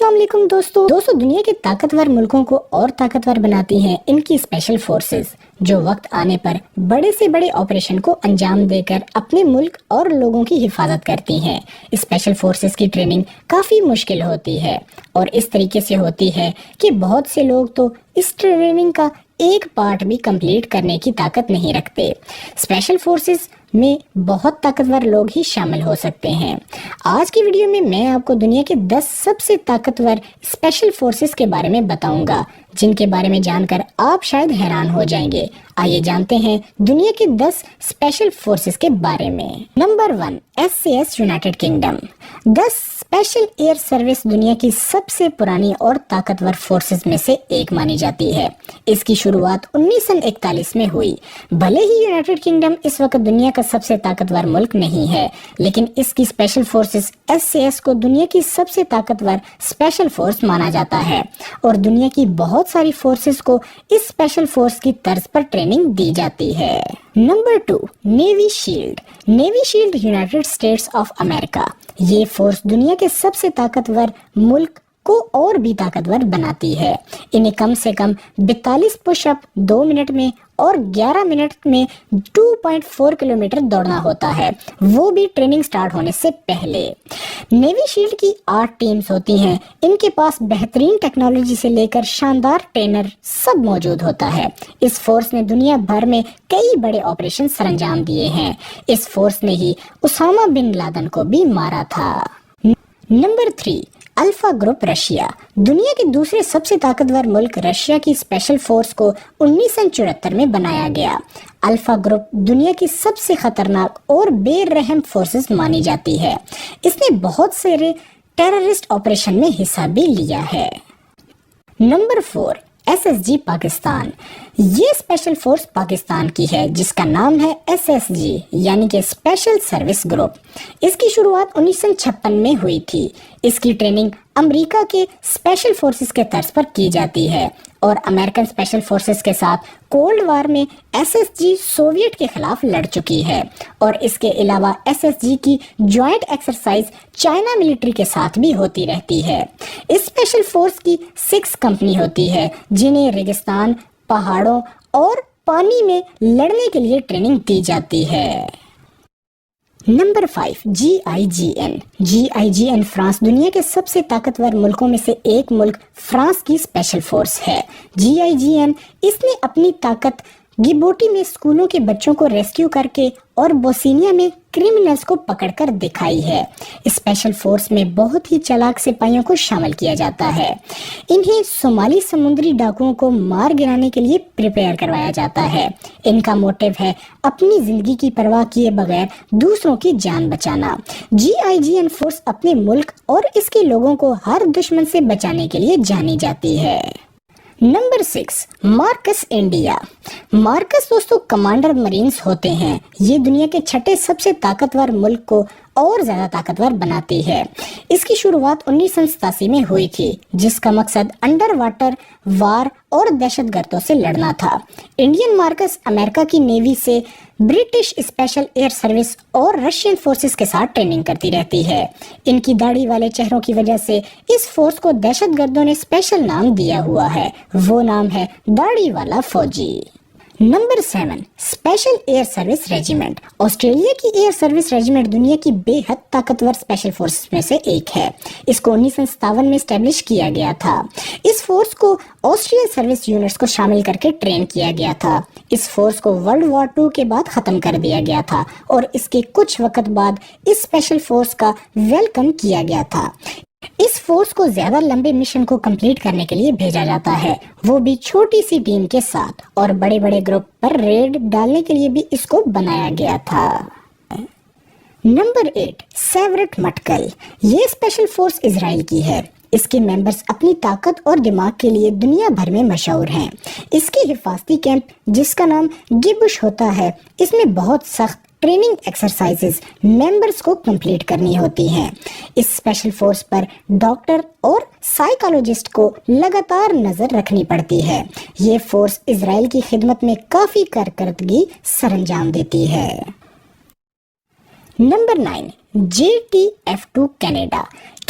السلام علیکم دوستو دنیا کے طاقتور ملکوں کو اور طاقتور بناتی ہیں ان کی اسپیشل فورسز، جو وقت آنے پر بڑے سے بڑے آپریشن کو انجام دے کر اپنے ملک اور لوگوں کی حفاظت کرتی ہیں۔ اسپیشل فورسز کی ٹریننگ کافی مشکل ہوتی ہے اور اس طریقے سے ہوتی ہے کہ بہت سے لوگ تو اس ٹریننگ کا ایک پارٹ بھی کمپلیٹ کرنے کی طاقت نہیں رکھتے۔ اسپیشل فورسز میں بہت طاقتور لوگ ہی شامل ہو سکتے ہیں۔ آج کی ویڈیو میں آپ کو دنیا کے 10 سب سے طاقتور اسپیشل فورسز کے بارے میں بتاؤں گا، جن کے بارے میں جان کر آپ شاید حیران ہو جائیں گے۔ آئیے جانتے ہیں دنیا کے 10 اسپیشل فورسز کے بارے میں۔ Number 1، SAS United kingdom. 10 special year service دنیا کی سب سے پرانی اور طاقتور فورسز میں سے ایک مانی جاتی ہے۔ اس کی شروعات 1941 میں ہوئی۔ بھلے ہی یونائٹڈ کنگڈم اس وقت دنیا کا سب سے طاقتور ملک نہیں ہے، لیکن اس کی اسپیشل فورسز SAS کو دنیا کی سب سے طاقتور اسپیشل فورس مانا جاتا ہے، اور دنیا کی بہت ساری فورسز کو اس اسپیشل فورس کی طرز پر ٹریننگ دی جاتی ہے۔ Number 2، navy shield. Navy shield United States of America. یہ فورس دنیا کے سب سے طاقتور ملک کو اور بھی طاقتور بناتی ہے۔ انہیں کم سے کم 42 پش اپ 2 منٹ میں اور 11 منٹ میں 2.4 کلومیٹر دوڑنا ہوتا ہے، وہ بھی ٹریننگ سٹارٹ ہونے سے پہلے۔ نیوی شیلڈ کی 8 ٹیمز ہوتی ہیں۔ ان کے پاس بہترین ٹیکنالوجی سے لے کر شاندار ٹرینر سب موجود ہوتا ہے۔ اس فورس نے دنیا بھر میں کئی بڑے آپریشن سر انجام دیے ہیں۔ اس فورس نے ہی اسامہ بن لادن کو بھی مارا تھا۔ Number 3، alpha group Russia. دنیا کے دوسرے سب سے طاقتور ملک رشیا کی اسپیشل فورس کو 1974 میں بنایا گیا۔ الفا گروپ دنیا کی سب سے خطرناک اور بے رحم فورسز مانی جاتی ہے۔ اس نے بہت سارے ٹیررسٹ آپریشن میں حصہ بھی لیا ہے۔ Number 4، SSG Pakistan. یہ اسپیشل فورس پاکستان کی ہے، جس کا نام ہے SSG یعنی کہ اسپیشل سروس گروپ۔ اس کی شروعات 1956 میں ہوئی تھی۔ اس کی ٹریننگ امریکہ کے اسپیشل فورسز کے طرز پر کی جاتی ہے، اور امریکن اسپیشل فورسز کے ساتھ کولڈ وار میں SSG سوویٹ کے خلاف لڑ چکی ہے، اور اس کے علاوہ SSG کی جوائنٹ ایکسرسائز چائنا ملٹری کے ساتھ بھی ہوتی رہتی ہے۔ اس اسپیشل فورس کی 6 کمپنی ہوتی ہے، جنہیں ریگستان، پہاڑوں اور پانی میں لڑنے کے لیے ٹریننگ دی جاتی ہے۔ Number 5، GIGN۔ GIGN فرانس دنیا کے سب سے طاقتور ملکوں میں سے ایک ملک فرانس کی اسپیشل فورس ہے۔ GIGN اس نے اپنی طاقت گیبوٹی میں اسکولوں کے بچوں کو ریسکیو کر کے اور بوسینیا میں کرمنلز کو پکڑ کر دکھائی ہے۔ اسپیشل فورس میں بہت ہی چالاک سپاہیوں کو شامل کیا جاتا ہے۔ انہیں صومالی سمندری ڈاکوؤں کو مار گرانے کے لیے پریپیئر کروایا جاتا ہے۔ ان کا موٹیو ہے اپنی زندگی کی پرواہ کیے بغیر دوسروں کی جان بچانا۔ GIGN فورس اپنے ملک اور اس کے لوگوں کو ہر دشمن سے بچانے کے لیے جانی جاتی ہے۔ Number 6، marks India. مارکس دوستو کمانڈر مرینز ہوتے ہیں۔ یہ دنیا کے 6 سب سے طاقتور ملک کو اور زیادہ طاقتور بناتی ہے۔ اس کی شروعات 1987 میں ہوئی تھی، جس کا مقصد انڈر واٹر وار اور دہشت گردوں سے لڑنا تھا۔ انڈین مارکس امریکہ کی نیوی سے برٹش اسپیشل ایئر سروس اور رشین فورسز کے ساتھ ٹریننگ کرتی رہتی ہے۔ ان کی داڑھی والے چہروں کی وجہ سے اس فورس کو دہشت گردوں نے اسپیشل نام دیا ہوا ہے، وہ نام ہے داڑھی والا فوجی۔ Number 7، special year service regiment. Australia کی ایئر سروس ریجیمنٹ دنیا کی بے حد طاقتور اسپیشل فورس میں سے ایک ہے۔ اس کو 1957 میں اسٹیبلش کیا گیا تھا۔ اس فورس کو آسٹریلین سروس یونٹس کو شامل کر کے ٹرین کیا گیا تھا۔ اس فورس کو ورلڈ وار 2 کے بعد ختم کر دیا گیا تھا، اور اس کے کچھ وقت بعد اس اسپیشل فورس کا ویلکم کیا گیا تھا۔ اس فورس کو زیادہ لمبے مشن کو کمپلیٹ کرنے کے لیے بھیجا جاتا ہے، وہ بھی چھوٹی سی ٹیم کے ساتھ، اور بڑے بڑے گروپ پر ریڈ ڈالنے کے لیے بھی اس کو بنایا گیا تھا۔ نمبر 8، سیورٹ مٹکل۔ یہ اسپیشل فورس اسرائیل کی ہے۔ اس کے ممبرز اپنی طاقت اور دماغ کے لیے دنیا بھر میں مشہور ہیں۔ اس کے حفاظتی کیمپ، جس کا نام گبش ہوتا ہے، اس میں بہت سخت ٹریننگ ایکسرسائزز ممبرز کو کمپلیٹ کرنی ہوتی ہیں۔ اس اسپیشل فورس پر ڈاکٹر اور سائیکالوجسٹ کو لگاتار نظر رکھنی پڑتی ہے۔ یہ فورس اسرائیل کی خدمت میں کافی کارکردگی سر انجام دیتی ہے۔ Number 9، JTF2 Canada.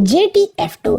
JTF2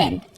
10,